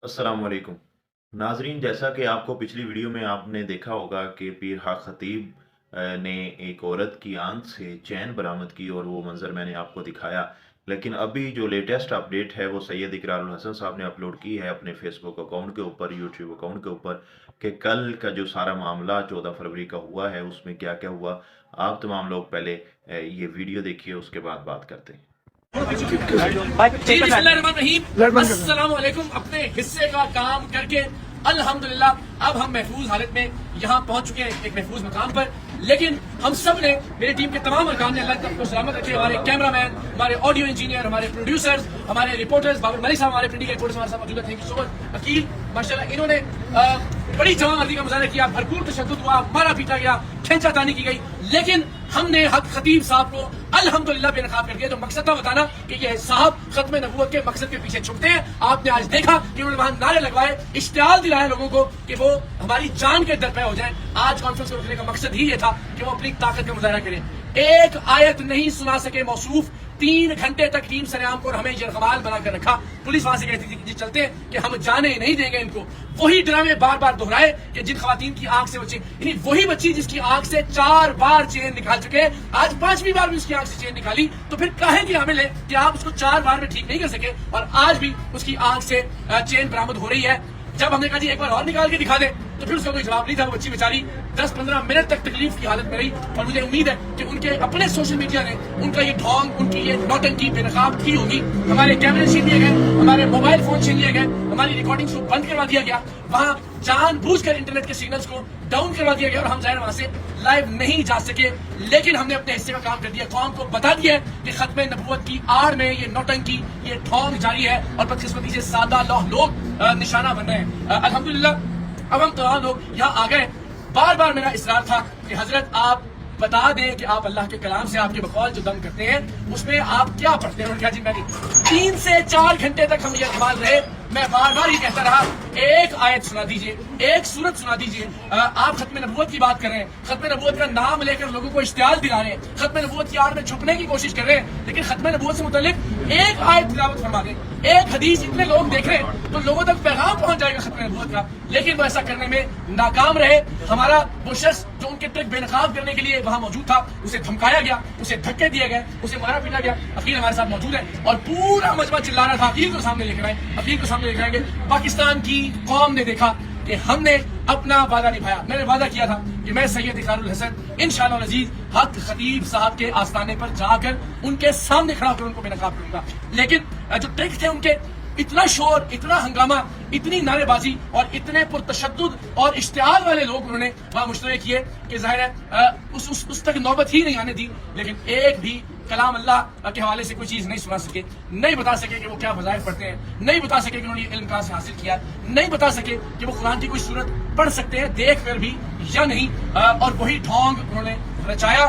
अस्सलाम वालेकुम नाजरीन, जैसा कि आपको पिछली वीडियो में आपने देखा होगा कि पीर हाक खतीब ने एक औरत की आंख से चैन बरामद की और वो मंजर मैंने आपको दिखाया। लेकिन अभी जो लेटेस्ट अपडेट है वो सैयद इकरारुल हसन साहब ने अपलोड की है अपने फेसबुक अकाउंट के ऊपर, यूट्यूब अकाउंट के ऊपर, कि कल का जो सारा मामला 14 फरवरी का हुआ है उसमें क्या क्या हुआ। आप तमाम लोग पहले ये वीडियो देखिए, उसके बाद बात करते हैं। अस्सलाम वालेकुम। अपने हिस्से का काम करके अल्हम्दुलिल्लाह अब हम महफूज हालत में यहाँ पहुंच चुके हैं, एक महफूज मकाम पर। लेकिन हम सब ने, मेरी टीम के तमाम अरकान ने, अल्लाह को सलामत रखे, हमारे कैमरामैन, हमारे ऑडियो इंजीनियर, हमारे प्रोड्यूसर्स, हमारे रिपोर्टर्स, बाबर मलिक साहब हमारे प्रिंटिंग के रिपोर्टर्स हमारे साथ मौजूद हैं। Thank you so much. Aqeel माशाल्लाह इन्होंने बड़ी जवानमर्दी का मुजाहरा किया, भरपूर तशद्दुद हुआ, मारा पीटा गया, खींचातानी की गई, लेकिन हमने हक खतीब साहब को अल्हम्दुलिल्लाह बेनकाब कर दिया। जो मकसद था बताना कि ये साहब खत्म नबूवत के मकसद के पीछे छुपते हैं। आपने आज देखा कि उन्होंने वहां नारे लगवाए, इश्तियाल दिलाया लोगों को कि वो हमारी जान के दर पे हो जाए। आज कॉन्फ्रेंस को रखने का मकसद ही ये था कि वो अपनी ताकत का मुजाहरा करें। एक आयत नहीं सुना सके मौसूफ, 3 घंटे तक टीम सरेआम को हमें यरगमाल बनाकर रखा। पुलिस वहां से कहती थी कि चलते कि हम जाने नहीं देंगे इनको। वही ड्रामे बार बार दोहराए कि जिन खवातीन की आंख से बच्चे, यानी वही बच्ची जिसकी आंख से 4 बार चेन निकाल चुके हैं, आज 5वीं बार भी उसकी आंख से चेन निकाली, तो फिर काहे की हामिल है कि आप उसको 4 बार में ठीक नहीं कर सके और आज भी उसकी आंख से चेन बरामद हो रही है। जब हमने कहा जी एक बार और निकाल के दिखा दे, तो फिर उसका कोई जवाब नहीं था। वो बच्ची बेचारी 10-15 मिनट तक तकलीफ की हालत में रही और मुझे उम्मीद है कि उनके अपने सोशल मीडिया ने उनका ये ढोंग, उनकी ये नौटंकी बेनकाब की होगी। हमारे कैमरे छीन लिए गए, हमारे मोबाइल फोन छीन लिए गए, हमारी रिकॉर्डिंग को बंद करवा दिया गया, वहां जानबूझकर इंटरनेट के सिग्नल्स को डाउन करवा दिया गया और हम जाहिर वहां से लाइव नहीं जा सके। लेकिन हमने अपने हिस्से का काम कर दिया, कौम को बता दिया कि खत्म नबूवत की आड़ में ये नौटंकी, ये ढोंग जारी है और बदकिस्मती से सादा लोग निशाना बन रहे हैं। अल्हम्दुलिल्लाह अब हम तमाम लोग यहाँ आ गए। बार बार मेरा इसरार था कि हजरत आप बता दें कि आप अल्लाह के कलाम से आपके बकौल जो दम करते हैं उसमें आप क्या पढ़ते हैं। उन्होंने कहा जी मैं 3 से 4 घंटे तक हम ये अखबार रहे, मैं बार बार ही कहता रहा एक आयत सुना दीजिए, एक सूरत सुना दीजिए। आप खत्म नबूवत की बात कर रहे हैं, खत्म नबूवत का नाम लेकर लोगों को इश्तियाल दिला रहे हैं, खत्म नबूवत की आड़ में छुपने की कोशिश कर रहे हैं, लेकिन खत्म नबूवत से मुतालिक एक आयत तिलावत फरमा दें, एक हदीस इतने लोग देख रहे हैं तो लोगों तक पैगाम पहुंच जाएगा खत्म नबूवत का। लेकिन वो ऐसा करने में नाकाम रहे। हमारा वो शख्स जो उनके ट्रिक बेनकाब करने के लिए वहां मौजूद था, उसे धमकाया गया, उसे धक्के दिए गए, उसे मारा पीटा गया। अकील हमारे साथ मौजूद है और पूरा मजमा चिल्ला रहा था अकील को सामने लेकर आए, अकील को सामने लेकर आएंगे। पाकिस्तान की कौम ने देखा कि हमने अपना वादा निभाया। मैंने वादा किया था कि मैं सैयद इकरारुल हसन इंशाअल्लाह अजीज हक खतीब साहब के आस्थाने पर जाकर उनके सामने खड़ा होकर उनको बेनकाब करूंगा। लेकिन जो ट्रिक थे उनके, इतना शोर, इतना हंगामा, इतनी नारेबाजी और इतने पुरतशद्दुद और इश्तियाल वाले लोग उन्होंने वहां मुश्तरे किए कि जाहिर है उस तक नौबत ही नहीं आने दी। लेकिन एक भी कलाम अल्लाह के हवाले से कोई चीज नहीं सुना सके, नहीं बता सके कि वो क्या वज़ाइफ पढ़ते हैं, नहीं बता सके कि उन्होंने इल्म कहां से हासिल किया, नहीं बता सके कि वो कुरान की कोई सूरत पढ़ सकते हैं देख कर भी या नहीं। और वही ढोंग उन्होंने रचाया।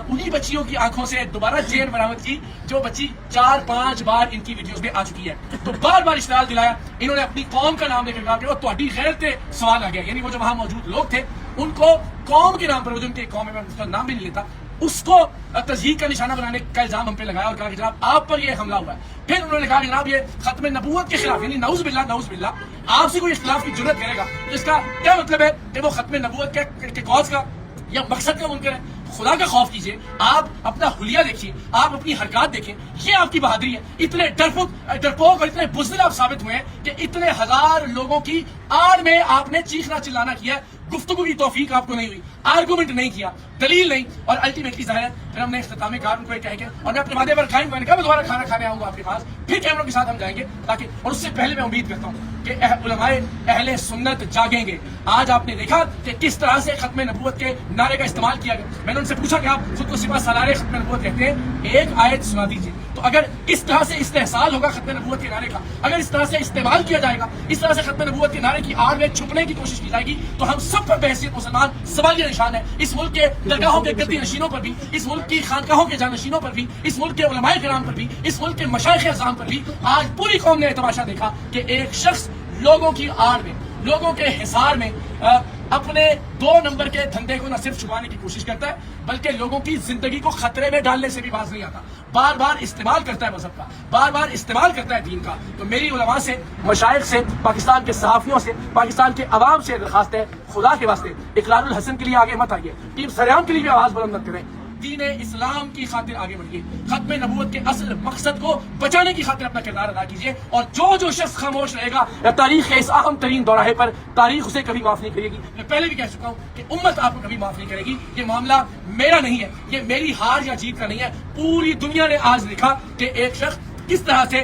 उन्हीं बच्चियों की आंखों से दोबारा चेन बरामद की जो बच्ची 4-5 बार इनकी वीडियोस में आ चुकी है। तो बार बार इश्तियाल दिलाया। इन्होंने अपनी कौम का नाम लेकर कहा कि वो तुम्हारी खैर से सवाल आ गया, यानी वो जो वहां मौजूद लोग थे उनको कौम के नाम पर, वो जो उनकी कौम में उसका नाम भी नहीं लेता, उसको तज़हीक का निशाना बनाने का इल्जाम हम पे लगाया और कहा कि जनाब आप पर ये हमला हुआ है। फिर उन्होंने कहा कि जनाब ये खत्म नबूवत के खिलाफ, यानी नाउज़ बिल्लाह आपसे कोई इख्तिलाफ की जुर्रत करेगा तो इसका क्या मतलब है कि वो खत्म नबूवत के कौज का या मकसद का मुनकर है। खुदा का खौफ कीजिए, आप अपना हुलिया देखिए, आप अपनी हरकत देखें, ये आपकी बहादुरी है। इतने डरपोक और इतने बुज़दिल आप साबित हुए हैं कि इतने हजार लोगों की आड़ में आपने चीखना चिल्लाना किया, गुफ्तगू की तौफीक आपको नहीं हुई, आर्गूमेंट नहीं किया, दलील नहीं, और अल्टीमेटली जाहिर है फिर हमने इख्तितामी कार उनको कह के और मैं अपने वादे पर कायम, मैंने कहा मैं दोबारा खाना खाने आऊंगा आपके पास, फिर कैमरों के साथ हम जाएंगे ताकि, और उससे पहले मैं उम्मीद करता हूँ कि उलमाए अहले सुन्नत जागेंगे। आज आपने देखा कि किस तरह से खत्म नबूवत के नारे का इस्तेमाल किया गया। मैंने उनसे पूछा कि आप खुद को सिपा सालारे खत्म नबूवत कहते हैं, एक आयत सुना दीजिए। तो अगर इस तरह से इस्तेहसाल होगा खत्म नबूवत के नारे का, अगर इस तरह से इस्तेमाल किया जाएगा, इस तरह से खत्म नबूवत के नारे की आड़ में छुपने की कोशिश की जाएगी, तो हम सब पर बहसीत मुसलमान सवालिया निशान है। इस मुल्क के दरगाहों के गद्दी नशीनों पर भी, इस मुल्क की खानकाहों के जानशीनों पर भी, इस मुल्क के उलमाए किराम पर भी, इस मुल्क के मशाइख अज़ाम पर भी आज पूरी कौम ने तमाशा देखा कि एक शख्स लोगों की आड़ में, लोगों के हिसार में अपने 2 नंबर के धंधे को न सिर्फ छुपाने की कोशिश करता है बल्कि लोगों की जिंदगी को खतरे में डालने से भी बाज नहीं आता। بار بار استعمال کرتا ہے مذہب کا، بار بار استعمال کرتا ہے دین کا، تو میری علماء سے، مشائخ سے، پاکستان کے صحافیوں سے، پاکستان کے عوام سے درخواست ہے، خدا کے واسطے اقرار الحسن کے لیے آگے مت آئیے، ٹیم سریام کے لیے بھی آواز بلند مت کریں، دین اسلام کی خاطر آگے بڑھیے، ختم نبوت کے اصل مقصد کو بچانے کی خاطر اپنا کردار ادا کیجیے، اور جو شخص خاموش رہے گا یا تاریخ کے اس اہم ترین دوراہے پر تاریخ اسے کبھی معاف نہیں کرے گی۔ میں پہلے بھی کہہ چکا ہوں کہ امت آپ کو کبھی معاف نہیں کرے گی، یہ معاملہ میرا نہیں ہے، یہ میری ہار یا جیت کا نہیں ہے، پوری دنیا نے آج دیکھا کہ ایک شخص کس طرح سے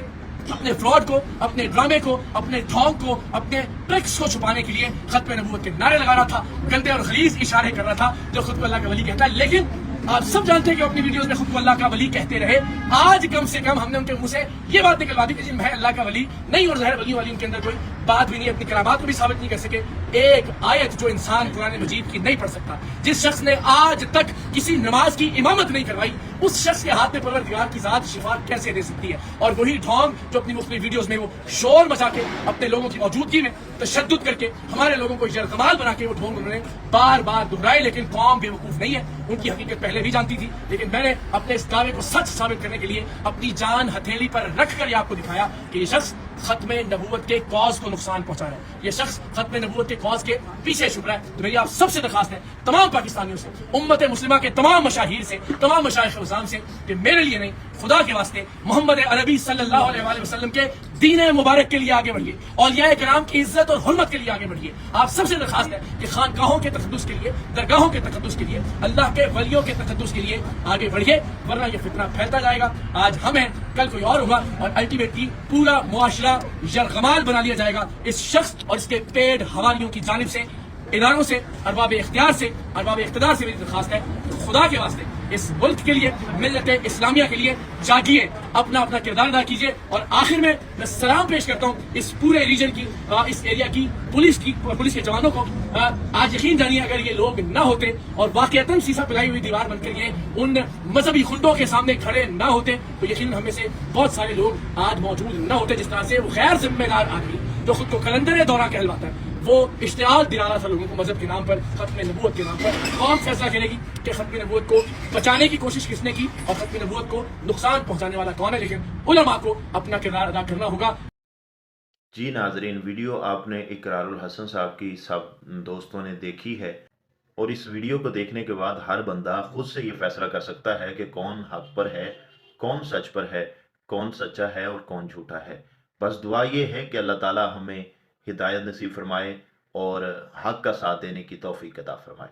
اپنے فراڈ کو، اپنے ڈرامے کو، اپنے ڈھونگ کو، اپنے ٹرکس کو چھپانے کے لیے ختم نبوت کے نعرے لگا رہا تھا، گندے اور غلیظ اشارے کر رہا تھا جو خود کو اللہ کا ولی کہتا ہے، لیکن آپ سب جانتے ہیں کہ اپنی ویڈیوز میں خود کو اللہ کا ولی کہتے رہے، آج کم سے کم ہم نے ان کے منہ سے یہ بات نکلوا دی کہ میں اللہ کا ولی نہیں، اور ظاہر ولی والی ان کے اندر کوئی بات بھی نہیں، اپنی کرامات کو بھی ثابت نہیں کر سکے۔ ایک آیت جو انسان قرآن مجید کی نہیں پڑھ سکتا، جس شخص نے آج تک کسی نماز کی امامت نہیں کروائی، اس شخص کے ہاتھ میں پروردگار کی ذات شفا کیسے دے سکتی ہے؟ اور وہی ڈھونگ جو اپنی مختلف ویڈیوز میں وہ شور مچا کے اپنے لوگوں کی موجودگی میں تشدد کر کے ہمارے لوگوں کو یرغمال بنا کے وہ ڈھونگ انہوں نے بار بار دہرائے، لیکن قوم بے وقوف نہیں ہے، ان کی حقیقت پہلے بھی جانتی تھی، لیکن میں نے اپنے اس دعوے کو سچ ثابت کرنے کے لیے اپنی جان ہتھیلی پر رکھ کر یہ آپ کو دکھایا کہ یہ شخص ختم نبوت کے کاز کو نقصان پہنچا رہا ہے، یہ شخص ختم نبوت کے کاز کے پیچھے چھپ رہا ہے۔ تو میری آپ سب سے درخواست ہے، تمام پاکستانیوں سے، امت مسلمہ کے تمام مشاہیر سے، تمام مشائخ عظام سے، کہ میرے لیے نہیں، خدا کے واسطے محمد عربی صلی اللہ علیہ وآلہ وسلم کے دین مبارک کے لیے آگے بڑھیے، اولیاء کرام کی عزت اور حرمت کے لیے آگے بڑھیے۔ آپ سب سے درخواست ہے کہ خانقاہوں کے تقدس کے لیے، درگاہوں کے تقدس کے لیے، اللہ کے ولیوں کے تقدس کے لیے آگے بڑھیے، ورنہ یہ فتنہ پھیلتا جائے گا، آج ہم ہیں، کل کوئی اور ہوگا، اور الٹیمیٹلی پورا معاشرہ یرغمال بنا لیا جائے گا اس شخص اور اس کے پیڈ حوالیوں کی جانب سے، اداروں سے، ارباب اختیار سے، ارباب اقتدار سے میری درخواست ہے کہ خدا کے واسطے اس ملک کے لیے، ملت اسلامیہ کے لیے جاگیے، اپنا اپنا کردار ادا کیجیے۔ اور آخر میں سلام پیش کرتا ہوں اس پورے ریجن کی، اس ایریا کی پولیس کے جوانوں کو۔ آج یقین جانیے اگر یہ لوگ نہ ہوتے اور واقعتاً سیسا پلائی ہوئی دیوار بن کر یہ ان مذہبی خنڈوں کے سامنے کھڑے نہ ہوتے، تو یقیناً ہم میں سے بہت سارے لوگ آج موجود نہ ہوتے، جس طرح سے وہ غیر ذمہ دار آدمی جو خود کو کلندر دورہ کہلواتا ہے، وہ اشتعال دلا رہا تھا لوگوں کو مذہب کے نام پر، ختم نبوت کے نام پر۔ قوم فیصلہ کرے گی کہ ختم نبوت کو بچانے کی کوشش کس نے کی اور ختم نبوت کو نقصان پہنچانے والا کون ہے، لیکن علماء کو اپنا کردار ادا کرنا ہوگا۔ جی ناظرین، ویڈیو آپ نے اقرار الحسن صاحب کی سب دوستوں نے دیکھی ہے، اور اس ویڈیو کو دیکھنے کے بعد ہر بندہ خود سے یہ فیصلہ کر سکتا ہے کہ کون حق پر ہے، کون سچ پر ہے، کون سچا ہے اور کون جھوٹا ہے۔ بس دعا یہ ہے کہ اللہ تعالی ہمیں ہدایت نصیب فرمائے اور حق کا ساتھ دینے کی توفیق عطا فرمائے۔